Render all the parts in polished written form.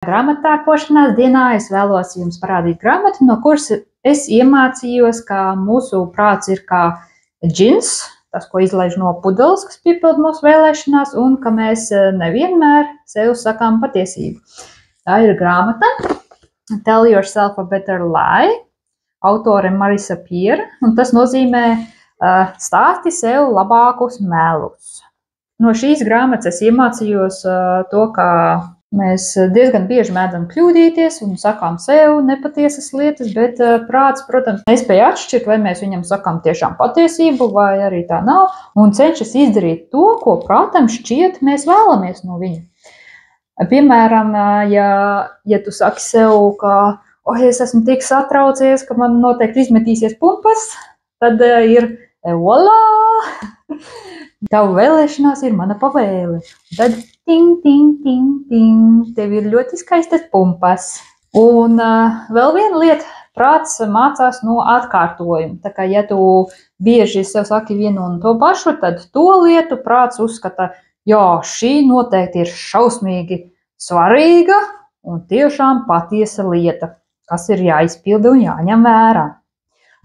Grāmattērpošanās dienā es vēlos jums parādīt grāmatu, no kuras es iemācījos, ka mūsu prāts ir kā džins, tas, ko izlaiž no pudeles, kas piepilda mūsu vēlēšanās, un ka mēs nevienmēr sev sakām patiesību. Tā ir grāmata Tell Yourself a Better Lie, autore Marisa Peer, un tas nozīmē stāsti sev labākus melus. No šīs grāmatas es iemācījos to, ka mēs diezgan bieži mēdzam kļūdīties un sakām sev nepatiesas lietas, bet prāts, protams, nespēja atšķirt, vai mēs viņam sakām tiešām patiesību, vai arī tā nav, un cenšas izdarīt to, ko prātam šķiet mēs vēlamies no viņa. Piemēram, ja tu saki sev, ka es esmu tik satraucies, ka man noteikti izmetīsies pumpas, tad ir voilà! Tavu vēlēšanās ir mana pavēle. Tad ting, ting, ting, ting, tev ir ļoti skaistas pumpas. Un vēl viena lieta, prāts mācās no atkārtojuma. Tā kā, ja tu bieži sev saki vienu un to pašu, tad to lietu prāts uzskata, jā, šī noteikti ir šausmīgi svarīga un tiešām patiesa lieta, kas ir jāizpilda un jāņem vērā.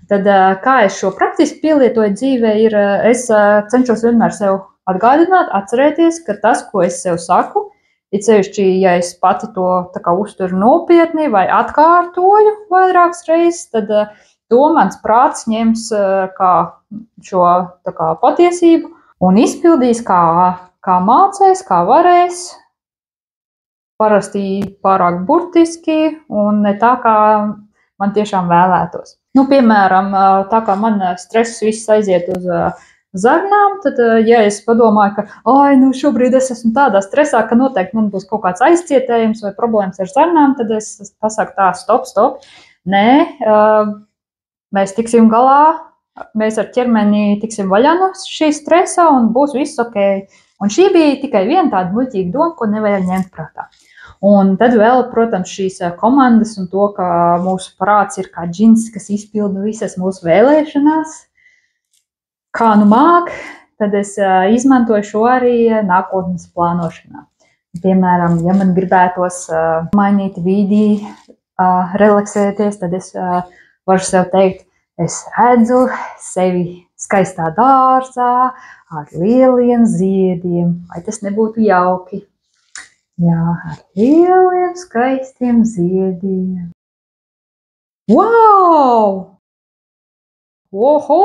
Tad, kā es šo praktiski pielietoju dzīvē, es cenšos vienmēr sev atgādināt, atcerēties, ka tas, ko es sev saku, it sevišķi, ja es pati to tā kā uzturu nopietni vai atkārtoju vairākas reizes, tad to mans prāts ņems kā šo tā kā patiesību un izpildīs kā mācēs, kā varēs, parasti pārāk burtiski un ne tā, kā man tiešām vēlētos. Piemēram, tā kā man stress viss aiziet uz zarnām, tad, ja es padomāju, ka šobrīd es esmu tādā stresā, ka noteikti man būs kaut kāds aizcietējums vai problēmas ar zarnām, tad es pasaku tā, stop. Nē, mēs tiksim galā, mēs ar ķermeni tiksim vaļā no šī stresa un būs viss ok. Un šī bija tikai viena tāda muļķīga doma, ko nevajag ņemt prātā. Un tad vēl, protams, šīs komandas un to, ka mūsu prāts ir kā džins, kas izpilda visas mūsu vēlēšanās, kā nu māk, tad es izmantoju šo arī nākotnes plānošanā. Piemēram, ja man gribētos mainīt vidi, relaksēties, tad es varu sev teikt, es redzu sevi skaistā dārzā ar lieliem ziediem, vai tas nebūtu jauki? Jā, ar lieliem, skaistiem ziediem. Wow! Oho!